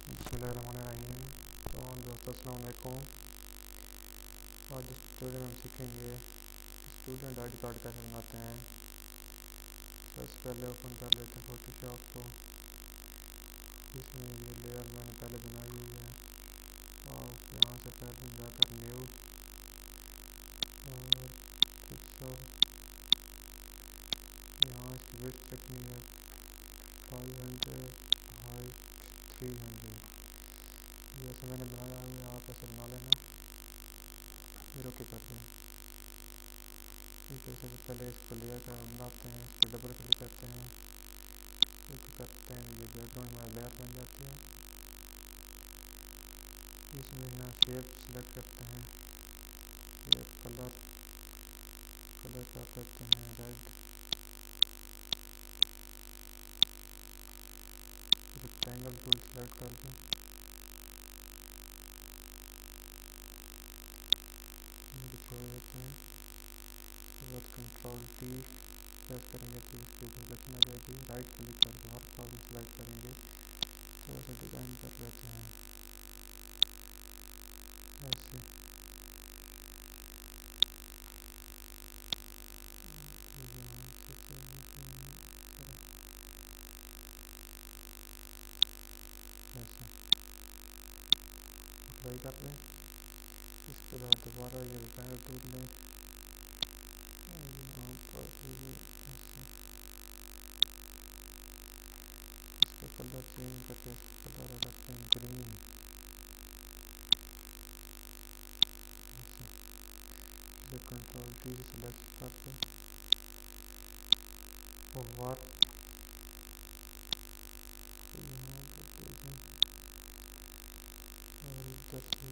बिस्मिल्लाहिर्रहमानिर्रहीम। तो दोस्तों अस्सलाम वालेकुम। आज इस ट्यूटोरियल में हम सीखेंगे स्टूडेंट आई डी कार्ड कैसे बनाते हैं। सबसे पहले ओपन कर लेते हैं फोटोशॉप को। इसमें ये लेयर मैंने पहले बनाई हुई है और यहाँ से पहले जाकर न्यू और पिक्सल, यहाँ इसकी विड्थ रखनी है 500, हाइट 300। जैसे मैंने बनाया है आप ऐसे बना लेना, फिर ओके कर दें। इसे सबसे पहले इसको लेयर का बनाते हैं, इस पर डबल क्लिक करते हैं, ओके करते हैं। ये बैकग्राउंड हमारा लेयर बन जाती है। इसमें यहाँ शेप सेलेक्ट करते हैं, शेप कलर का करते हैं रेड, रेक्टेंगल टूल सेलेक्ट करके छोड़ देते हैं। उसके बाद कंट्रोल टी प्रेस करेंगे तो इसके ऊपर रखना रहेगी। राइट क्लिक करके हर पास सेलेक्ट करेंगे, थोड़ा सा डिज़ाइन कर लेते हैं ऐसे। ऐसे अप्लाई कर लें। इसके बाद दोबारा ये रिफाइनर टूल लें, यहाँ पर इसका कलर चेंज करके कलर रखते हैं ग्रीन। इसे कंट्रोल टी सेलेक्ट करके और वर्क यहाँ पर देखें और इधर से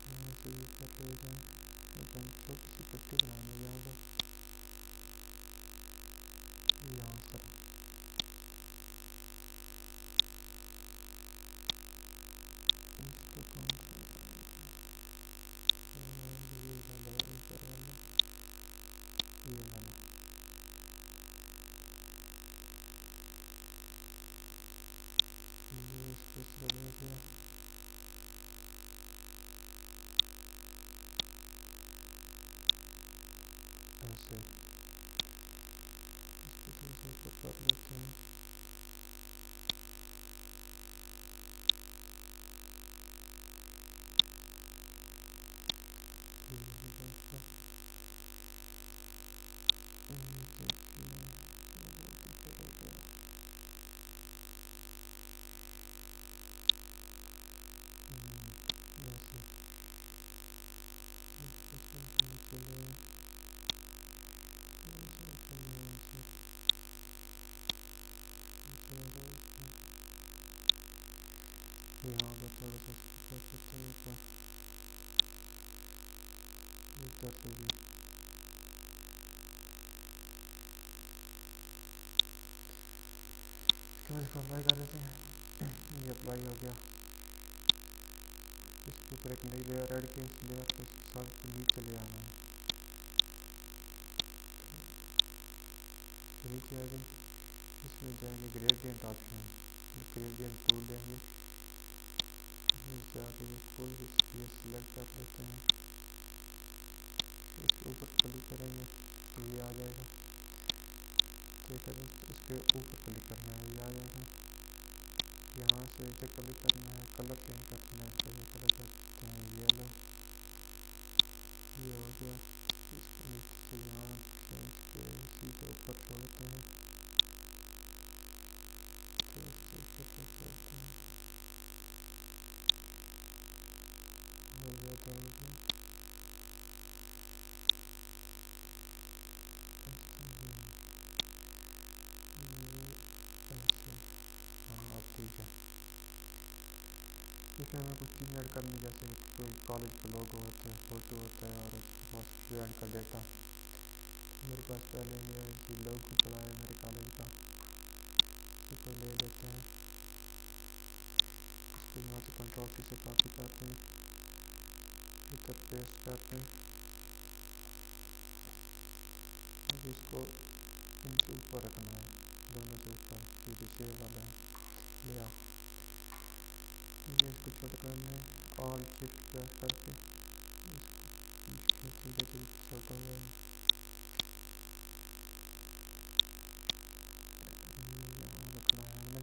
यहाँ से ये कर ले जाए। छोटी सी पट्टी बनानी है यहाँ पर, यहाँ पर इसको कौन सा ये वाला ऊपर वाला ये वाला ये इसको करने दिया। ऐसे इसको दूसरे को कर लेते हैं। यहाँ पर थोड़ा सा कर सकते हैं ऊपर इधर से भी। इसको अप्लाई कर देते हैं। ये अप्लाई हो गया। इसके ऊपर एक नई लेयर ऐड की, इस लेयर को साथ नीचे ले आना है। नीचे आ गई, इसमें जाएंगे ग्रेडियंट ऑप्शन, ग्रेडियंट टूल लेंगे, जाके कोई भी चीज़ सेलेक्ट कर लेते हैं, इसके ऊपर क्लिक करेंगे तो ये आ जाएगा। ठीक है, इसके ऊपर क्लिक करना है, ये आ जाएगा। यहाँ से इसे क्लिक करना है, कलर चेंज करना है, इसका ये कलर करते हैं येलो। ये हो गया। इसको नीचे से यहाँ से सीधे ऊपर छोड़ते हैं, तो इसको ऊपर छोड़ते हैं, और ज़्यादा हो गया। हाँ अब ठीक है। इसमें हमें कुछ चीज़ ऐड करनी, जैसे कोई कॉलेज का लोगो होता है, फ़ोटो होता है और उसके पास स्टूडेंट का डेटा। मेरे पास पहले ये लोगो पड़ा है मेरे कॉलेज का, इसको ले लेते हैं। इसको यहाँ से कंट्रोल की से कॉपी करते हैं, इधर पेस्ट करते हैं। अब इसको इनसे ऊपर रखना है, दोनों से ऊपर सीधे सेव वाला है लिया। ये इसको छोटा करना है, ऑल शिफ्ट प्रेस करके इसको छोटा हो गया। यहाँ रखना है हमने,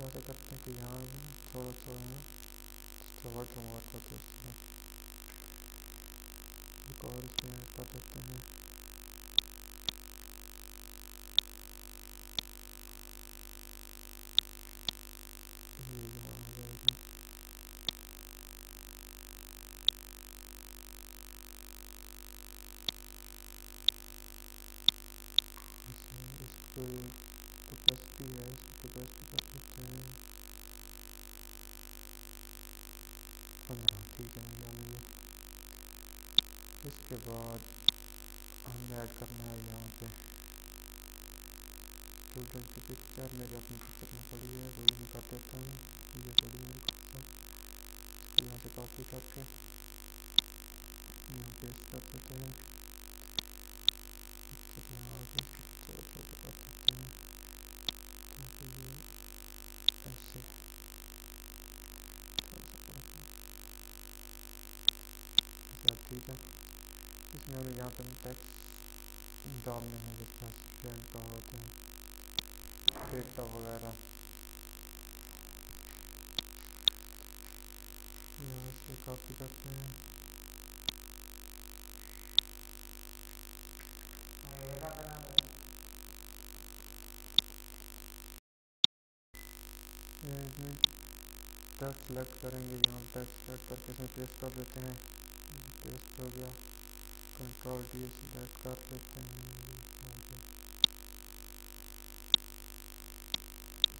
ऐसा करते हैं कि यहाँ थोड़ा थोड़ा है इसका वाटर मार्क होता है, उसके बाद एक और इसमें ऐड कर देते हैं। ये यहाँ आ जाएगा, इसको कैपेसिटी है, इसकी कैपेसिटी कर देते हैं 15, ठीक है यानी ये। इसके बाद हमने ऐड करना है यहाँ पे स्टूडेंट की पिक्चर, मेरे अपनी पिक्चर में पड़ी है वही मैं कर देता हूँ। ये पड़ी है इसको यहाँ से कॉपी करके यहाँ पेस्ट कर देते हैं, यहाँ आगे थोड़ा छोटा कर सकते हैं ताकि ये ऐसे थोड़ा सा बड़ा। ठीक है, इसमें हमें यहाँ पर टेक्स्ट डालने हैं जिसका स्टूडेंट का होते हैं डेटा वगैरह, यहाँ से कॉपी करते हैं। इसमें टेक्स्ट सेलेक्ट करेंगे, यहाँ टेक्स्ट सेलेक्ट करके इसमें पेस्ट कर देते हैं, पेस्ट हो गया। कंट्रोल डी सेलेक्ट कर लेते हैं,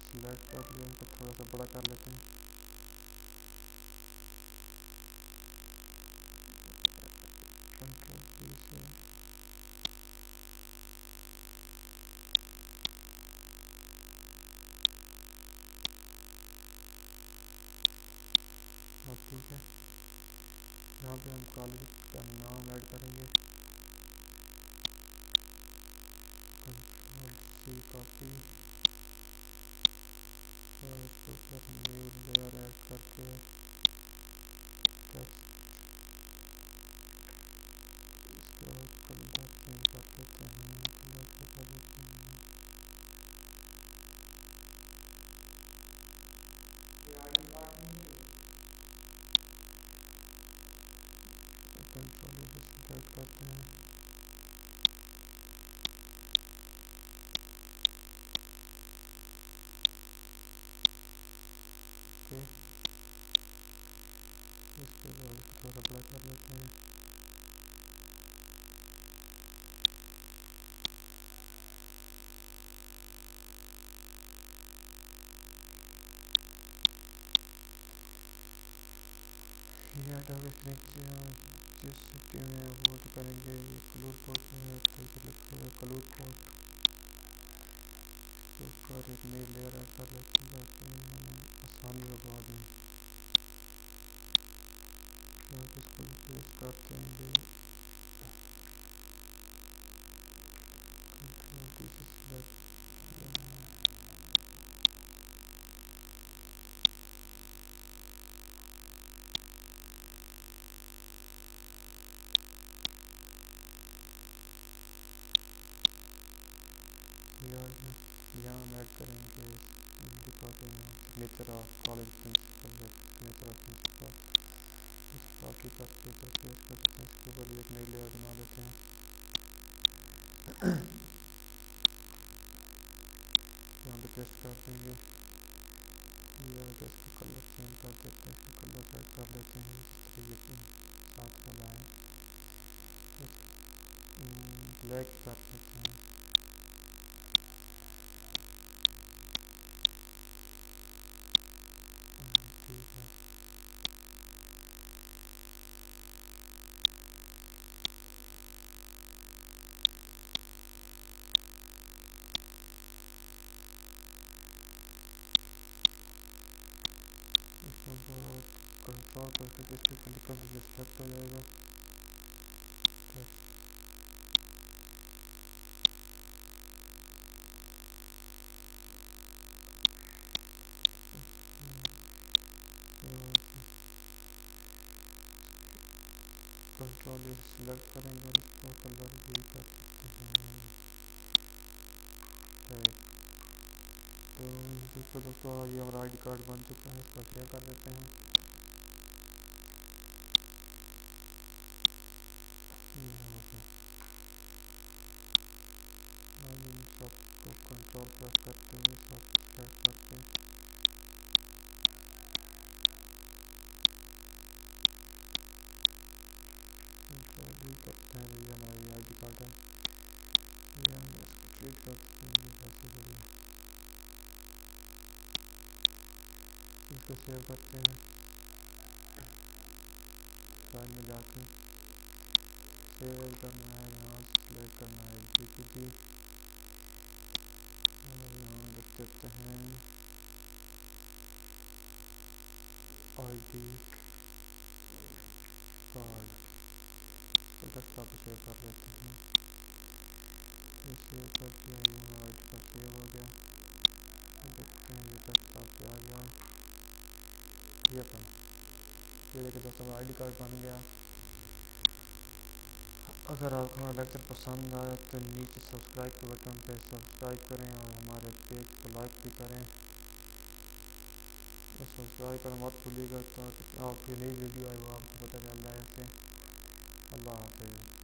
सेलेक्ट कर लिया, इनको थोड़ा सा बड़ा कर लेते हैं। कंट्रोल डी से अब ठीक है, यहाँ पे हम कॉलेज का नाम ऐड करेंगे, कंट्रोल सी कॉपी और इसके ऊपर न्यू लेयर ऐड करके टेक्स्ट, इसके बाद कलर चेंज कर देते हैं, कलर से कर देते हैं कंट्रोल से सेलेक्ट करते हैं। ओके, इसके बाद थोड़ा बड़ा कर लेते हैं। ये डाउन नीचे जिस सिटी में वो तो करेंगे, ये कलूर पोर्ट में है तो ये लिखा हुआ है कलूर पोर्ट, ऊपर एक नई लेयर ऐड कर लेते हैं ताकि आसानी हो बाद में। आप इसको पेस्ट कर देंगे, कंट्रोल डी से सेलेक्ट किया है। यहाँ हम ऐड करेंगे, लिखा तो यहाँ signature of college principal, signature of principal, copy करके इधर पेस्ट कर देते हैं। इसके ऊपर एक नई लेयर बना देते हैं, यहाँ पे पेस्ट कर देंगे। ये आगे इसका कलर चेंज कर देते हैं, इसका कलर ऐड कर लेते हैं, ये साथ वाला है ब्लैक कर लेते हैं। ठीक है, कंट्रोल करके इस पर क्लिक कर दीजिए, सेलेक्ट हो जाएगा। कंट्रोल सिलेक्ट करेंगे और इसका कलर भी कर सकते हैं ब्लैक। तो देखो दोस्तों, ये हमारा ID कार्ड बन चुका है, इसको शेयर कर देते हैं। हम इन सबको कंट्रोल प्रेस करते हुए सब सेलेक्ट करके कंट्रोल भी करते हैं। ये हमारा ये ID कार्ड है, ये हम इसको क्लिक करते हैं जैसे बढ़िया, इसको सेव करते हैं। फाइल में जाके सेव करना है, यहाँ सेलेक्ट करना है JPG और यहाँ लिख देते हैं ID कार्ड। तो डेस्कटॉप पे सेव कर देते हैं। ये सेव कर दिया, ये हमारा ID कार्ड सेव हो गया। देखते हैं ये डेस्कटॉप पे आ गया। ये देखिए दोस्तों, हमारा ID कार्ड बन गया। अगर आपको हमारा लेक्चर पसंद आया तो नीचे सब्सक्राइब के बटन पे सब्सक्राइब करें और हमारे पेज को लाइक भी करें और सब्सक्राइब करना मत भूलिएगा ताकि आपकी नई वीडियो आए वो आपको पता चल जाए। ऐसे अल्लाह हाफिज़।